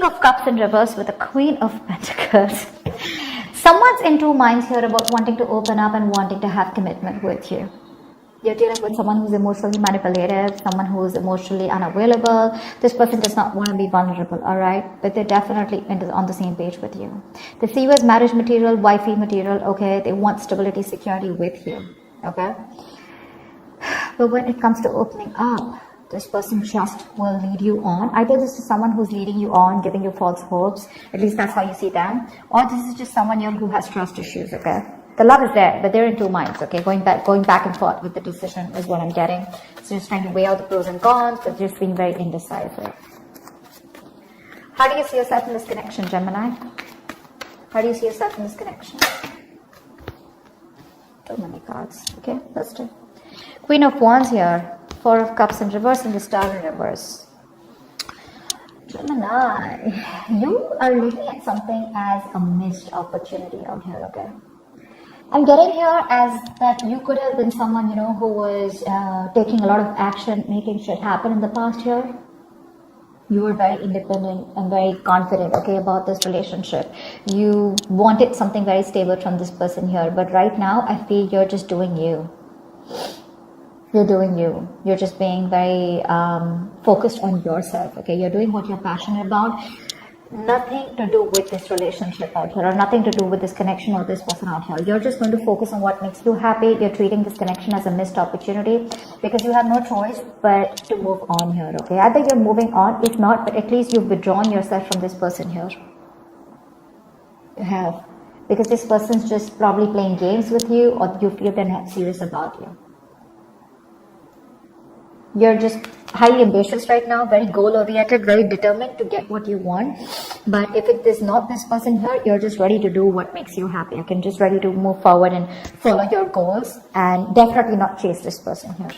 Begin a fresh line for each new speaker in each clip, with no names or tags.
King of Cups in reverse with the Queen of Pentacles. Someone's in two minds here about wanting to open up and wanting to have commitment with you. You're dealing with someone who's emotionally manipulative, someone who's emotionally unavailable. This person does not want to be vulnerable, all right? But they're definitely on the same page with you. They see you as marriage material, wifey material, okay? They want stability, security with you, okay? But when it comes to opening up, this person just will lead you on. Either this is someone who's leading you on, giving you false hopes. At least that's how you see them. Or this is just someone who has trust issues, okay? The love is there, but they're in two minds, okay? Going back and forth with the decision is what I'm getting. So just trying to weigh out the pros and cons, but just being very indecisive. How do you see yourself in this connection, Gemini? How do you see yourself in this connection? Too many cards. Okay, let's do. Queen of Wands here. Four of Cups in reverse and the Star in reverse. Gemini, you are looking at something as a missed opportunity out here, okay? I'm getting here as that you could have been someone, who was taking a lot of action, making shit happen in the past year. You were very independent and very confident, okay, about this relationship. You wanted something very stable from this person here. But right now, I feel you're just doing you. You're doing you. You're just being very focused on yourself, okay? You're doing what you're passionate about. Nothing to do with this relationship out here, or nothing to do with this connection or this person out here. You're just going to focus on what makes you happy. You're treating this connection as a missed opportunity because you have no choice but to move on here, okay? Either you're moving on, if not, but at least you've withdrawn yourself from this person here. You have. Because this person's just probably playing games with you, or you feel they're not serious about you. You're just highly ambitious right now, very goal-oriented, very determined to get what you want. But if it is not this person here, you're just ready to do what makes you happy. You're just ready to move forward and follow your goals and definitely not chase this person here.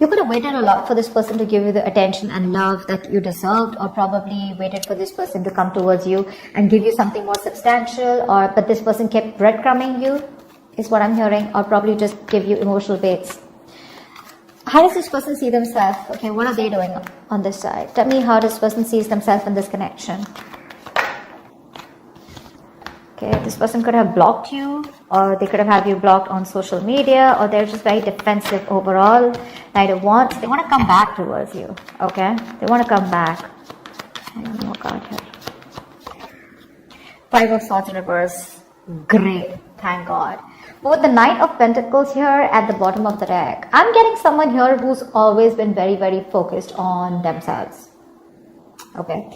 You could have waited a lot for this person to give you the attention and love that you deserved, or probably waited for this person to come towards you and give you something more substantial, but this person kept breadcrumbing you, is what I'm hearing, or probably just give you emotional baits. How does this person see themselves? Okay, what are they doing on this side? Tell me how this person sees themselves in this connection. Okay, this person could have blocked you, or they could have had you blocked on social media, or they're just very defensive overall. Knight of Wands, they want to come back towards you, okay? They want to come back. I don't know what card here. Five of Swords in reverse. Great, thank God. With the Knight of Pentacles here at the bottom of the deck, I'm getting someone here who's always been very, very focused on themselves. Okay.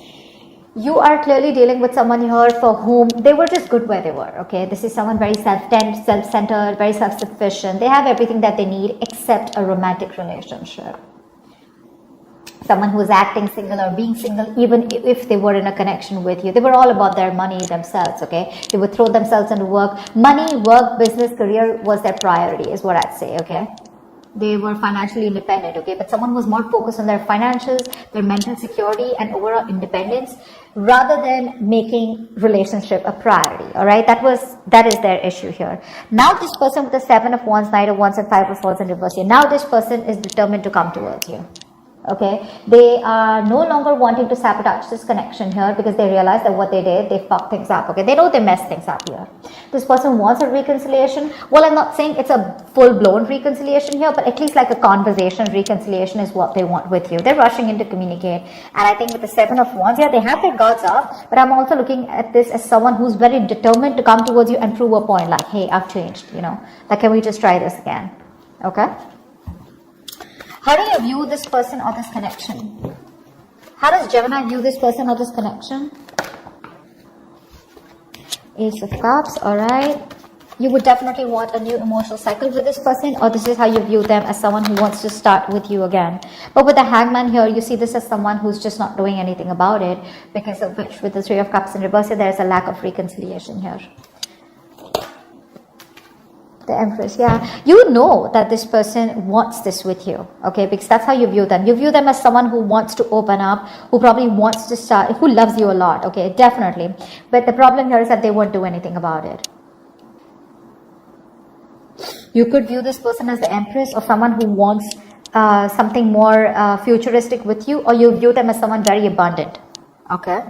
You are clearly dealing with someone here for whom they were just good where they were. Okay. This is someone very self-centered, very self-sufficient. They have everything that they need except a romantic relationship. Someone who is acting single or being single, even if they were in a connection with you. They were all about their money themselves, okay? They would throw themselves into work. Money, work, business, career was their priority, is what I'd say, okay? They were financially independent, okay? But someone was more focused on their financials, their mental security, and overall independence, rather than making relationship a priority, all right? That is their issue here. Now this person with the Seven of Wands, Knight of Wands, and Five of Swords in reverse here, now this person is determined to come towards you. Okay, they are no longer wanting to sabotage this connection here because they realize that what they did, they fucked things up. Okay, they know they messed things up here. This person wants a reconciliation. Well, I'm not saying it's a full-blown reconciliation here, but at least like a conversation reconciliation is what they want with you. They're rushing in to communicate. And I think with the Seven of Wands here, they have their guards up, but I'm also looking at this as someone who's very determined to come towards you and prove a point like, hey, I've changed, like, can we just try this again? Okay. How do you view this person or this connection? How does Gemini view this person or this connection? Ace of Cups, alright. You would definitely want a new emotional cycle with this person, or this is how you view them, as someone who wants to start with you again. But with the Hangman here, you see this as someone who's just not doing anything about it, because of which with the Three of Cups in reverse, there's a lack of reconciliation here. The Empress, yeah. You know that this person wants this with you, okay? Because that's how you view them. You view them as someone who wants to open up, who probably wants to start, who loves you a lot, okay? Definitely. But the problem here is that they won't do anything about it. You could view this person as the Empress, or someone who wants something more futuristic with you, or you view them as someone very abundant. Okay,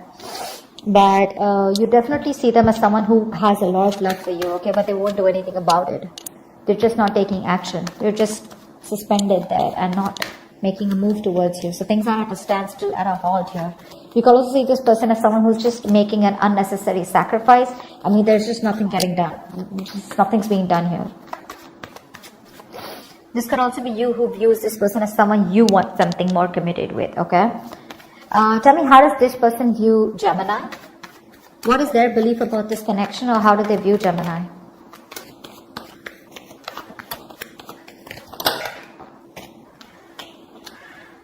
but you definitely see them as someone who has a lot of love for you. Okay, but they won't do anything about it. They're just not taking action. They're just suspended there and not making a move towards you. So things are at a standstill, at a halt here. You can also see this person as someone who's just making an unnecessary sacrifice. I mean, there's just nothing getting done. Nothing's being done here. This could also be you who views this person as someone you want something more committed with, okay? Tell me, how does this person view Gemini? What is their belief about this connection, or how do they view Gemini?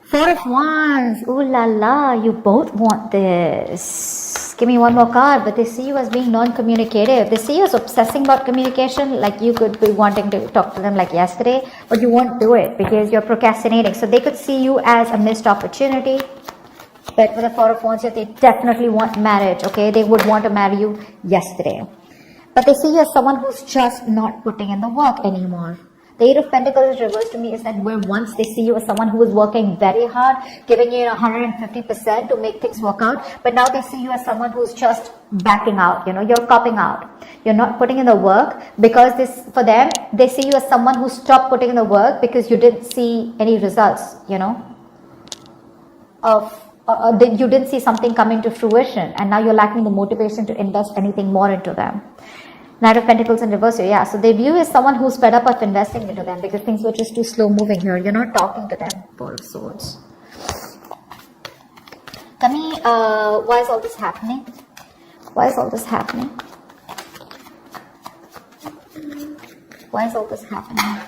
Four of Wands. Ooh la la, you both want this. Give me one more card. But they see you as being non-communicative. They see you as obsessing about communication. Like you could be wanting to talk to them like yesterday, but you won't do it because you're procrastinating. So they could see you as a missed opportunity. But with the Four of Wands here, they definitely want marriage, okay? They would want to marry you yesterday. But they see you as someone who's just not putting in the work anymore. The Eight of Pentacles reversed to me is that where once they see you as someone who is working very hard, giving you 150% to make things work out, but now they see you as someone who's just backing out, you're copping out. You're not putting in the work because for them, they see you as someone who stopped putting in the work because you didn't see any results, you didn't see something coming to fruition, and now you're lacking the motivation to invest anything more into them. Knight of Pentacles in reverse here, yeah. So they view you as someone who's fed up of investing into them because things were just too slow moving here. You're not talking to them. Four of Swords. Tell me, why is all this happening? Why is all this happening? Why is all this happening?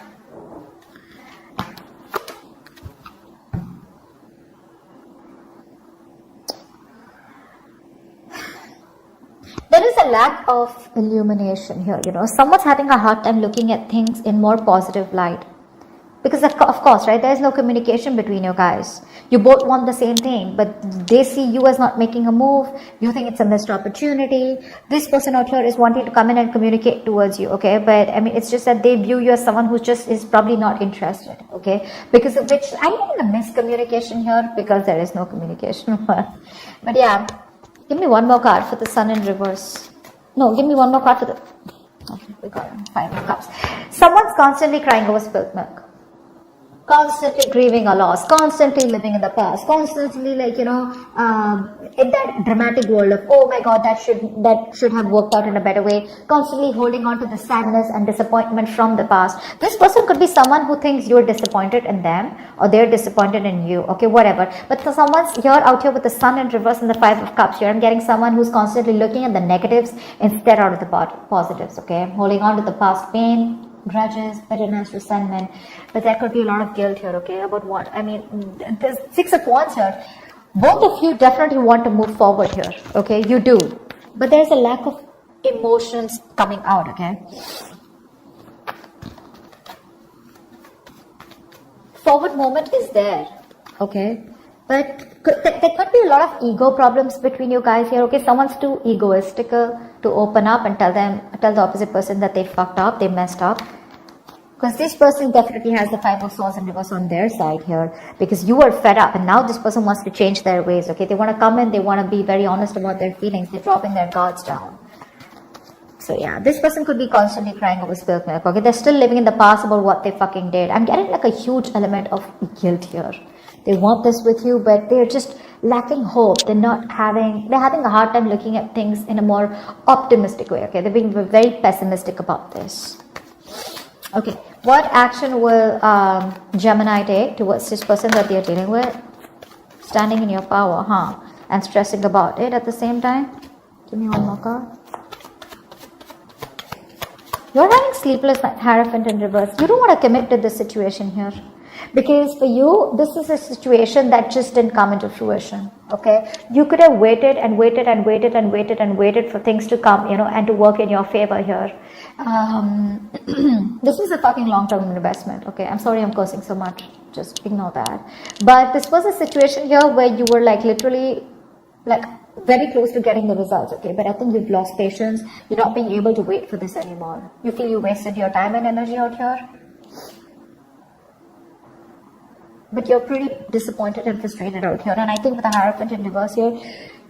There is a lack of illumination here, Someone's having a hard time looking at things in more positive light. Because of course, right, there is no communication between you guys. You both want the same thing, but they see you as not making a move. You think it's a missed opportunity. This person out here is wanting to come in and communicate towards you, okay? But I mean, it's just that they view you as someone who just is probably not interested, okay? Because of which, I'm getting a miscommunication here because there is no communication. But yeah. Give me one more card for the Sun in reverse. No, give me one more card for the... Okay, we got Five of Cups. Someone's constantly crying over spilt milk. Constantly grieving a loss. Constantly living in the past. Constantly in that dramatic world of, oh my God, that should have worked out in a better way. Constantly holding on to the sadness and disappointment from the past. This person could be someone who thinks you're disappointed in them or they're disappointed in you. Okay, whatever. But for someone's out here with the Sun in reverse and the Five of Cups here, I'm getting someone who's constantly looking at the negatives instead out of the positives. Okay, holding on to the past pain, grudges, bitterness, resentment, but there could be a lot of guilt here, okay, about what? I mean, there's Six of Wands here. Both of you definitely want to move forward here, okay, you do, but there's a lack of emotions coming out, okay. Forward moment is there, okay, but there could be a lot of ego problems between you guys here, okay. Someone's too egoistical to open up and tell the opposite person that they fucked up, they messed up. Because this person definitely has the Five of Swords in reverse on their side here. Because you are fed up and now this person wants to change their ways, okay. They want to come in, they want to be very honest about their feelings, they're dropping their guards down. So yeah, this person could be constantly crying over spilled milk, okay. They're still living in the past about what they fucking did. I'm getting like a huge element of guilt here. They want this with you, but they're just lacking hope. They're having a hard time looking at things in a more optimistic way, okay. They're being very pessimistic about this. Okay, what action will Gemini take towards this person that they're dealing with? Standing in your power, huh? And stressing about it at the same time? Give me one more card. You're having sleepless night, Hierophant in reverse. You don't want to commit to this situation here. Because for you, this is a situation that just didn't come into fruition, okay? You could have waited and waited and waited and waited and waited for things to come, and to work in your favor here. This is a fucking long-term investment, okay? I'm sorry I'm cursing so much. Just ignore that. But this was a situation here where you were literally very close to getting the results, okay? But I think you've lost patience. You're not being able to wait for this anymore. You feel you wasted your time and energy out here. but you're pretty disappointed and frustrated out here. And I think with the Hierophant in reverse here,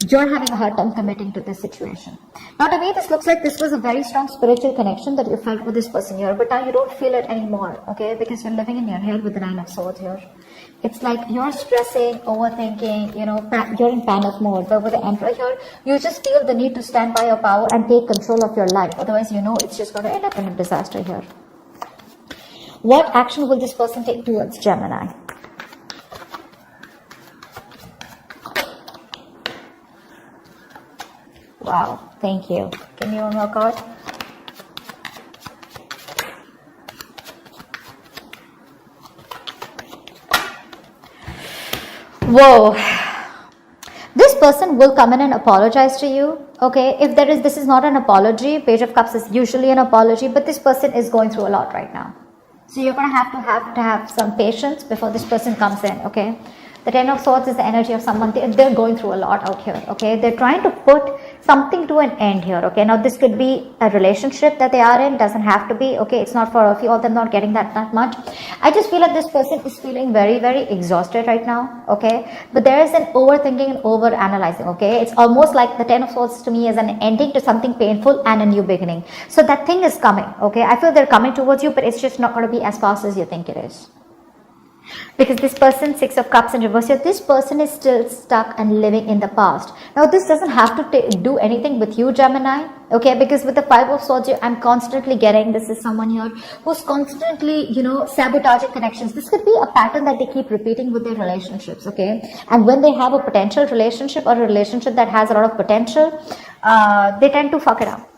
you're having a hard time committing to this situation. Now, to me, this looks like this was a very strong spiritual connection that you felt with this person here, but now you don't feel it anymore, okay? Because you're living in your head with the Nine of Swords here. It's like you're stressing, overthinking, you know, you're in panic mode. But with the Emperor here, you just feel the need to stand by your power and take control of your life. Otherwise, you know, it's just going to end up in a disaster here. What action will this person take towards Gemini? Wow, thank you. Give me one more card. Whoa. This person will come in and apologize to you. Okay, if there is, this is not an apology. Page of Cups is usually an apology, but this person is going through a lot right now. So you're going to have some patience before this person comes in, okay? The Ten of Swords is the energy of someone, they're going through a lot out here, okay? They're trying to put something to an end here, okay? Now, this could be a relationship that they are in, doesn't have to be, okay? It's not for a few of them not getting that much. I just feel like this person is feeling very, very exhausted right now, okay? But there is an overthinking and over-analyzing, okay? It's almost like the Ten of Swords to me is an ending to something painful and a new beginning. So that thing is coming, okay? I feel they're coming towards you, but it's just not going to be as fast as you think it is. Because this person, Six of Cups in reverse here, this person is still stuck and living in the past. Now, this doesn't have to do anything with you, Gemini, okay? Because with the Five of Swords here, I'm constantly getting, this is someone here who's constantly, you know, sabotaging connections. This could be a pattern that they keep repeating with their relationships, okay? And when they have a potential relationship or a relationship that has a lot of potential, they tend to fuck it up.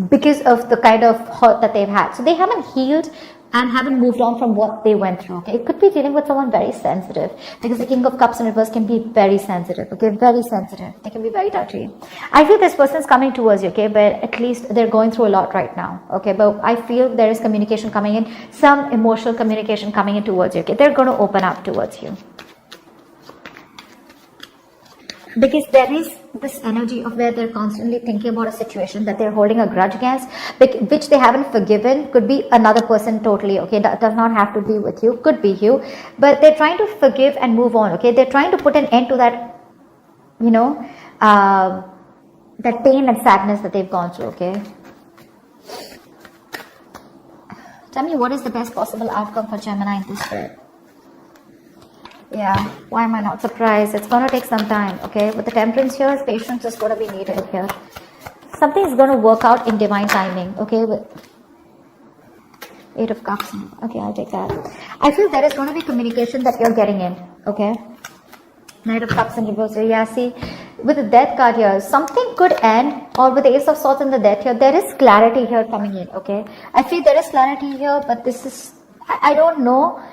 Because of the kind of hurt that they've had. So they haven't healed and haven't moved on from what they went through, okay? It could be dealing with someone very sensitive, because the King of Cups in reverse can be very sensitive, okay? Very sensitive. They can be very touchy. I feel this person is coming towards you, okay? But at least they're going through a lot right now, okay? But I feel there is communication coming in, some emotional communication coming in towards you, okay? They're going to open up towards you. Because there is this energy of where they're constantly thinking about a situation that they're holding a grudge against, which they haven't forgiven. Could be another person totally, okay? That does not have to be with you, could be you. But they're trying to forgive and move on, okay? They're trying to put an end to that, you know, that pain and sadness that they've gone through, okay? Tell me, what is the best possible outcome for Gemini in this spread? Yeah, why am I not surprised? It's going to take some time, okay? With the Temperance here, patience is going to be needed here. Something is going to work out in divine timing, okay? With Eight of Cups. Okay, I'll take that. I feel there is going to be communication that you're getting in, okay? Knight of Cups in reverse. Yeah, see, with the Death card here, something could end, or with the Ace of Swords and the Death here, there is clarity here coming in, okay? I feel there is clarity here, but this is, I don't know.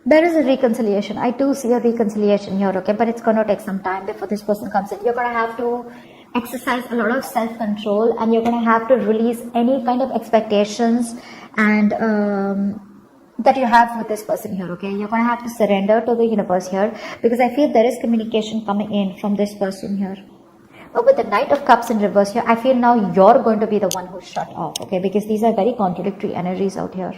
There is a reconciliation. I do see a reconciliation here, okay? But it's going to take some time before this person comes in. You're going to have to exercise a lot of self-control, and you're going to have to release any kind of expectations and that you have with this person here, okay? You're going to have to surrender to the universe here, because I feel there is communication coming in from this person here. But with the Knight of Cups in reverse here, I feel now you're going to be the one who's shut off, okay? Because these are very contradictory energies out here.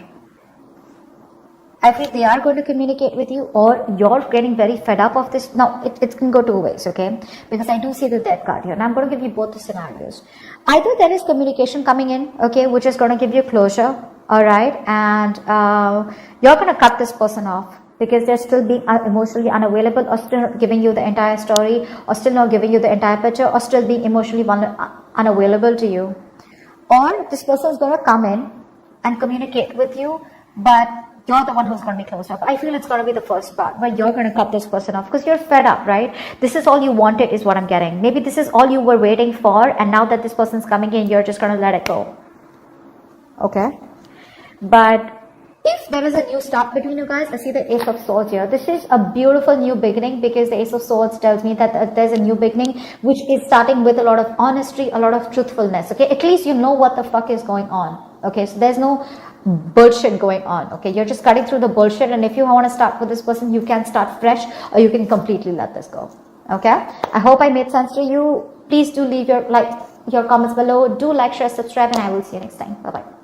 I feel they are going to communicate with you, or you're getting very fed up of this. Now, it can go two ways, okay? Because I do see the Death card here, and I'm going to give you both the scenarios. Either there is communication coming in, okay, which is going to give you closure, all right? And you're going to cut this person off because they're still being emotionally unavailable, or still not giving you the entire story, or still not giving you the entire picture, or still being emotionally unavailable to you. Or this person is going to come in and communicate with you, but you're the one who's going to be closed off. I feel it's going to be the first part where you're going to cut this person off because you're fed up, right? This is all you wanted is what I'm getting. Maybe this is all you were waiting for, and now that this person's coming in, you're just going to let it go. Okay? But if there is a new start between you guys, I see the Ace of Swords here. This is a beautiful new beginning, because the Ace of Swords tells me that there's a new beginning which is starting with a lot of honesty, a lot of truthfulness. Okay? At least you know what the fuck is going on. Okay? So there's no bullshit going on, okay? You're just cutting through the bullshit, and if you want to start with this person, you can start fresh, or you can completely let this go, okay? I hope I made sense to you. Please do leave your your comments below. Do like, share, subscribe, and I will see you next time. Bye bye.